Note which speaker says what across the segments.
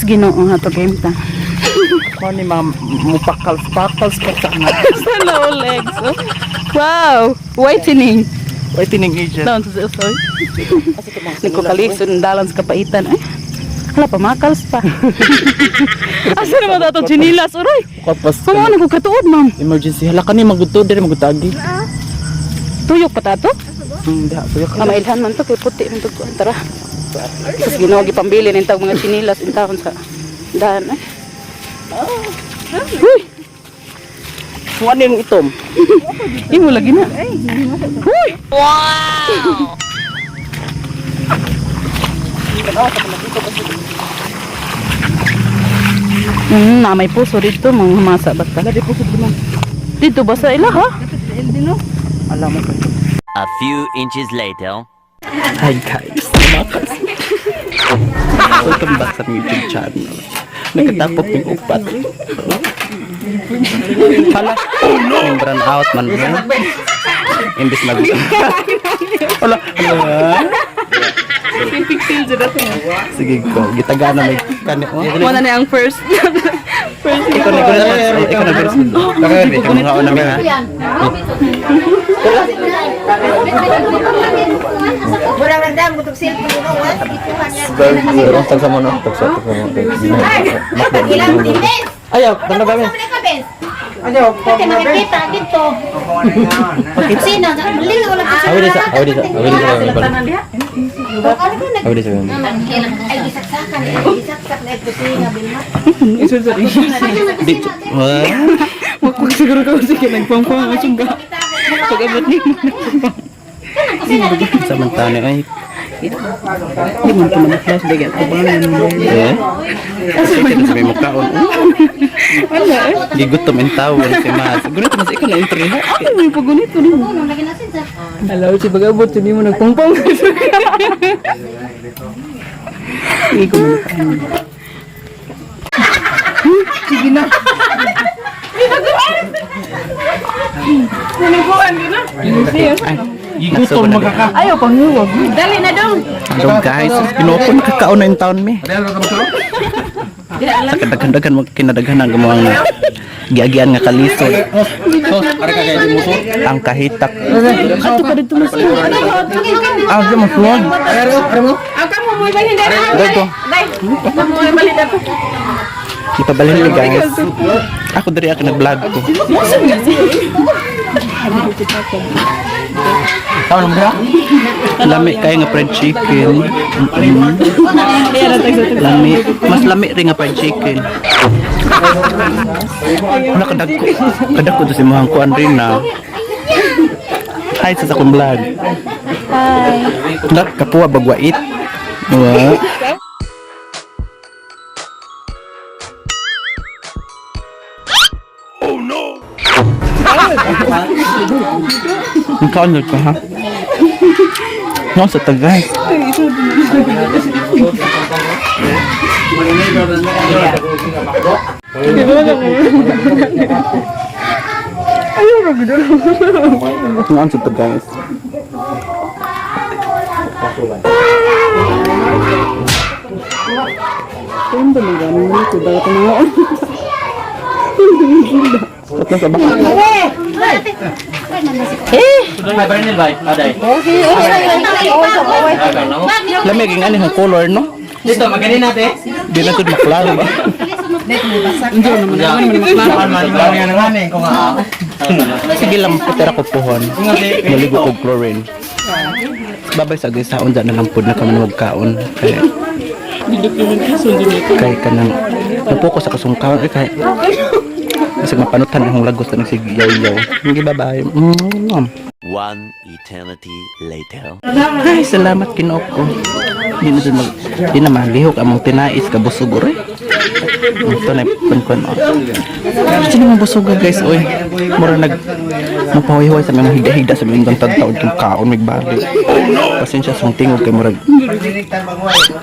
Speaker 1: Ginoo nga to game ta.
Speaker 2: Kung ni ma'am, mupakals pa sana.
Speaker 1: Sana all legs. Oh. Wow, whitening.
Speaker 2: Ay, tining agent.
Speaker 1: Down sa usoy. Niko kaligson dalan sa kapaitan ay. Hala pa makals pa. Asa naman dato chinilas uroy.
Speaker 2: Kapas
Speaker 1: Kumo na ko katuod ma'am.
Speaker 2: emergency. Hala ka ni magutod diri magutagi.
Speaker 1: Tuyok pa tato?
Speaker 2: Diha, suyo ka.
Speaker 1: Mailhan man to kay puti man to tara. Tapos Ginoo gipambili nin tawag mga chinilas intawon sa daan ay. Uy,
Speaker 2: Kung ano yung itom?
Speaker 1: imo lagi na. Uy. Na may puso dito, mga masa ba ka?
Speaker 2: Lagi po sa duman.
Speaker 1: Dito ba sa ila ha?
Speaker 2: Alam mo ba?
Speaker 3: A few inches later.
Speaker 2: Hi guys, tumakas. Welcome back sa YouTube channel. Nagkatapok yung upat. Hala, yung brown out man yun. Imbis mag... Hala, sige ko, gitaga na may kanyo.
Speaker 1: Muna na ang first.
Speaker 2: Ikaw na first. Ikaw na una may ha.
Speaker 4: Murang randam untuk cellphone mo wa.
Speaker 2: Pero tagsa mo no, tagsa mo.
Speaker 4: Ilang times?
Speaker 2: Ayaw, tanda kami.
Speaker 4: Ayaw, kasi makikita dito. Sino? Maling wala ka.
Speaker 2: Awid sa
Speaker 4: Ay, isaksakan. Isaksak na ito siya, Bilma.
Speaker 1: Magpag siguro ka sige nagpangpang ang sumba. Pag-abot ni mo.
Speaker 2: samantana ay
Speaker 1: Di man ko mag-flash bigyan ko ba nan.
Speaker 2: kasi may mukhaon.
Speaker 1: Wala eh.
Speaker 2: Gigutom ang tawon si Mas. Siguro mas ikaw na entry ha.
Speaker 1: Ay, may pagunito din.
Speaker 4: Lagi nasin sa.
Speaker 1: Hello, si pag-abot hindi mo nagpangpang. Hindi ko makain. Sige na. Nanaguan ka na.
Speaker 2: Gigutom magkaka.
Speaker 1: Ayaw pang huwag. Dali na dong.
Speaker 2: Hello guys, pinopon kakaon na yung taon mi. Sa kadaghan-daghan mo kinadaghanan gamuang na giagian nga kalisod. Ang kahitak.
Speaker 1: Ato pa dito mas.
Speaker 2: Ah, di mo suwag.
Speaker 1: Ang kamo mo ba hindi na?
Speaker 2: Dito.
Speaker 1: Kamo mo ba hindi na?
Speaker 2: Ipabalhin ni guys. Ako dari ako nag-vlog ko. Tama naman ba? Lami kayo nga fried chicken. Lami. Mas lami rin nga fried chicken. Ano kadagko? Kadagko to si Mohang Kuan rin na. Hi sa akong vlog. Hi. Kapuha bagwait. Wa. Ang kaunod ka ha? Nga sa tagay. Nga sa tagay.
Speaker 1: Kung ba nang ganun mo ko dapat na.
Speaker 2: At nasa baka. Lamig ang anong color no?
Speaker 5: Dito, magaling natin.
Speaker 2: Di na ito maklaro ba? Sige lang, putera ko puhon. Naligo ko chlorine. Babay sa gisaon dyan na lang po na kami magkaon. Kaya ka nang napokus sa kasungkaon. Kaya kasi mapanutan ang lagos na nagsigiyaw-yaw. Hindi babay.
Speaker 3: One eternity later.
Speaker 2: Ay, salamat Kinoko. Di na malihok among tinais ka busugor eh. Ito na ipan-kuan. Sino mga busugan guys? Uy, mura magpahuy-huy sa mga higa-higa sa mga tagtaod yung kaon may balik. Pasensya sa tingog kay murag.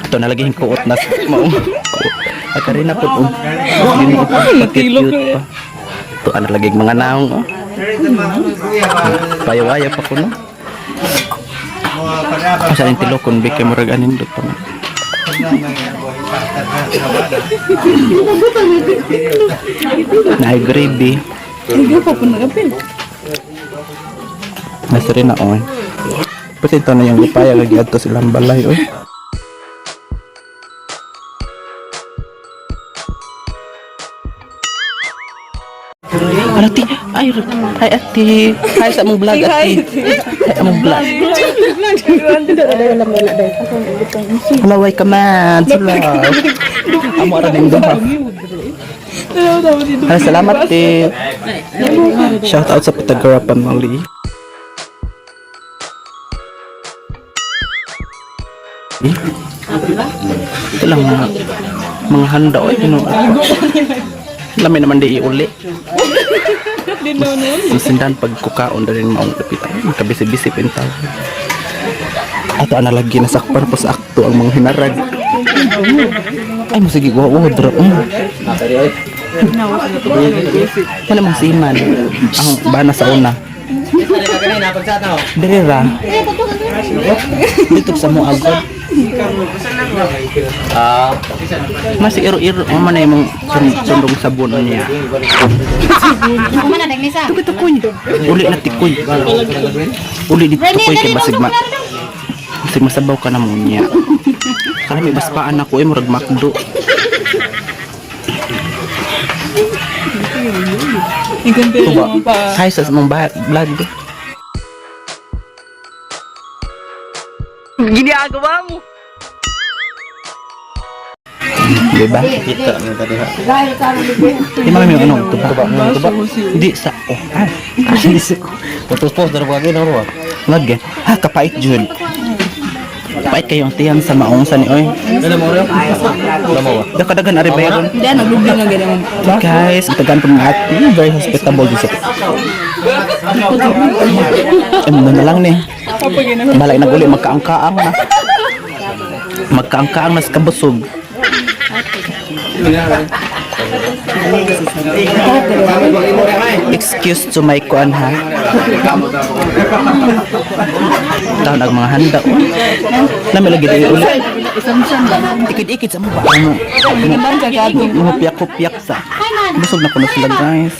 Speaker 2: Ito na lagi yung kuot na maong. At rin na po. Cute pa. Ito ano lagi mga naong. Payawaya pa ko no. Kasi ang tilokon bigay murag anin doon pa. Na gravy. Nasa rin na oy. Pati ito na yung lipaya lagi ato silang balay oy. Ati, ay ati. Hi sa mong vlog ati. Hi among vlog. Halaway ka man. Salaw. Amo ara ning duha. Ay, salamat ti. Shout out sa Patagarapan Mali. Ito lang mga handa oy. Lami naman di iuli. Sisindan pag kukaon na rin maong kapitan. Makabisi-bisi pintaw. Ato ana lagi nasakpan po sa akto ang mga hinarag. Ay mo sige go drop. Wala mang siman. Ang bana sa una. Dirira. Dito sa mo agad. Mas iro-iro man ay mong sundong sabon niya.
Speaker 4: Ako man na nagnisa.
Speaker 2: Tukoy. Uli na tikoy. Uli dito tikoy kay basig masabaw ka na mo niya. Kala may baspaan ako murag makdo. Tuba. Hi sa mong vlog. Ginagawa mo. Diba?
Speaker 5: Kita na tadi ha.
Speaker 2: Di mami yung ano, tuba. Hindi sa hindi sa
Speaker 5: Putus-pos dari pagi na ro.
Speaker 2: lagi. Ha, kapait jud. Kapait kayo ang tiyan sa maong sa ni oy.
Speaker 5: Ada mo ro? Ada mo ba?
Speaker 2: Dakadagan ari bayron.
Speaker 1: Hindi, naglubing nga ganyan.
Speaker 2: Guys, itagan po mga ati. Very hospitable dito. Ano na lang ni. Balay na uli, magkaangkaang na. Magkaangkaang na sa kabusog. Excuse to my kuan ha. Taon ang mga handa. Nami lagi di ulit. Ikid-ikid sa mo ba? Ano? Piyak-piyak sa. Busog na kuno sila guys.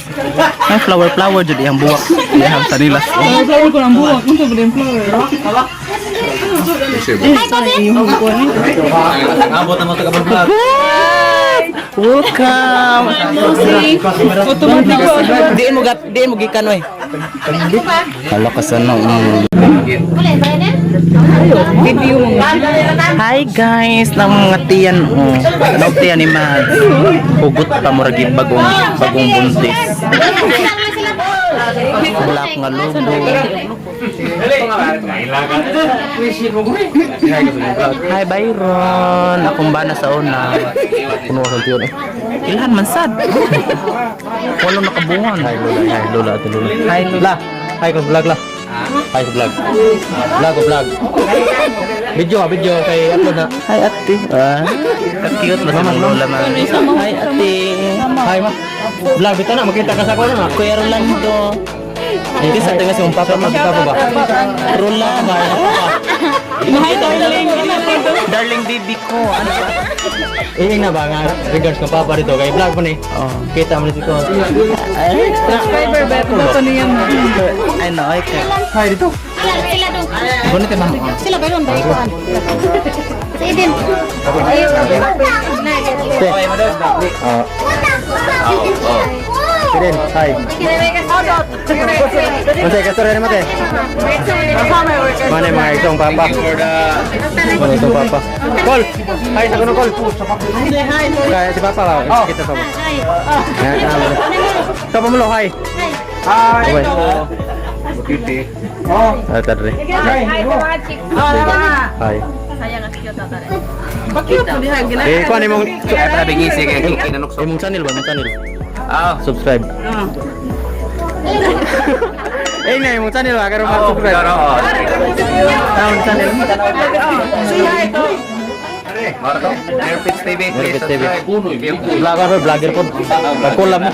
Speaker 2: Ay flower jud iyang buwak. Iyang tanilas.
Speaker 1: Flower ko ng buwak. Kung sabi yung flower.
Speaker 5: Abot na mo taga vlog.
Speaker 2: Welcome. Diin mo gikan oy. Hala ka sana.
Speaker 4: Kulay ba yan?
Speaker 2: Hi guys, ng mga tiyan oh. Ano tiyan ni Mads? Hugot pa mo ragi bagong buntis. Bulak nga logo. Hi Byron, akong bana sa una.
Speaker 5: Kuno sa tiyon eh.
Speaker 2: Ilhan man sad. Walong nakabuhan.
Speaker 5: Hi Lola, ate Lola.
Speaker 2: Hi Lola.
Speaker 5: Hi ko vlog la. Hi ko vlog. Vlog. Video kay upload na.
Speaker 2: Hi ate. Cute mas ang Lola man. Hi ate.
Speaker 5: Hi ma. Vlog bitaw na makita ka sa ko na.
Speaker 2: Kuya Rolando.
Speaker 5: Hindi sa tinga si papa makita ko ba?
Speaker 2: Rolando.
Speaker 1: Hi, darling.
Speaker 2: Darling baby ko. Ano ba?
Speaker 5: Na ba nga regards ka papa dito kay vlog mo ni.
Speaker 2: Oh.
Speaker 5: Kita mo dito.
Speaker 1: Subscriber ba ito niya mo?
Speaker 2: I know, okay.
Speaker 5: Hi dito.
Speaker 4: Sila doon.
Speaker 2: Gunit ka ma'am.
Speaker 4: Sila ba yun? Barikuan. Si Eden.
Speaker 5: Kirin, hi. Masay ka sorry mate. Mana mga itong papa. Mana itong papa. Call. Hi, sa kuno call. Kaya si papa lang. Kita sama. Sapa mo lo, hi. Hi. Bukiti. Tadre. Hi. Kuan imong
Speaker 2: Bigisi kay kinanok
Speaker 5: imong channel ba? Imong channel. Subscribe. Na imong channel ba karon mag-subscribe. Imong channel.
Speaker 3: Marto, Airpits TV,
Speaker 5: Airpits TV. Vlogger po. Pag-collab mo.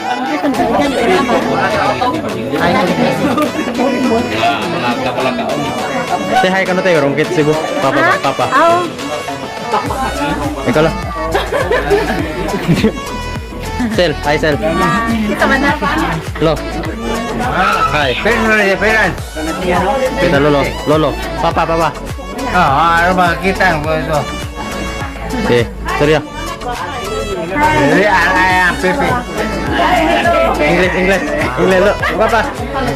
Speaker 5: Say hi ka na tayo, Rongkit Cebu. Papa. Ikaw lang. Sel, hi Sel. Lo. Hi.
Speaker 3: Parents.
Speaker 5: Kita Lolo. Lolo. Papa.
Speaker 3: Ano ba kita ko ito?
Speaker 5: Okay, seryo.
Speaker 3: Pepe.
Speaker 5: English. Lo. Papa.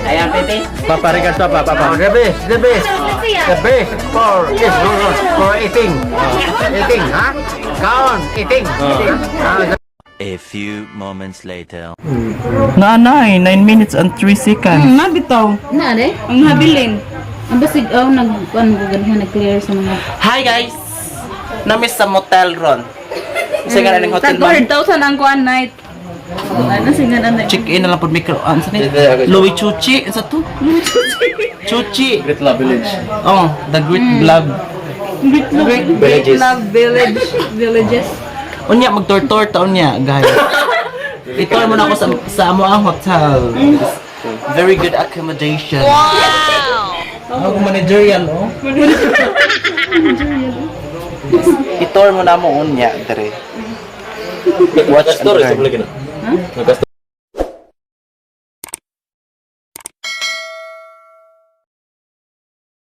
Speaker 3: Ayan, Pepe.
Speaker 5: Papa, regards Papa.
Speaker 3: The best. The best for eating. Eating, ha? Count, eating.
Speaker 6: A few moments later.
Speaker 2: Nanay, 9 minutes and 3 seconds.
Speaker 1: Nabitaw.
Speaker 4: Na, de?
Speaker 1: Ang habilin.
Speaker 4: Ang basig, nag-clear sa mga...
Speaker 2: Hi guys! Namiss sa motel ron. Kasi nga ng hotel man.
Speaker 1: 4,000 ang kuan night. Ano singan ano?
Speaker 2: Check-in na lang po micro. Ano sa Louis Chuchi. Ano sa to? Chuchi.
Speaker 5: Great Love Village.
Speaker 2: Oh, the Great Love.
Speaker 1: Great Love Villages.
Speaker 2: Unya, mag-tour taon niya, guys. I-tour mo na ako sa amo ang hotel. Very good accommodation. Wow! Ako managerial, oh. I-tour mo na mo unya, dere. Watch and learn.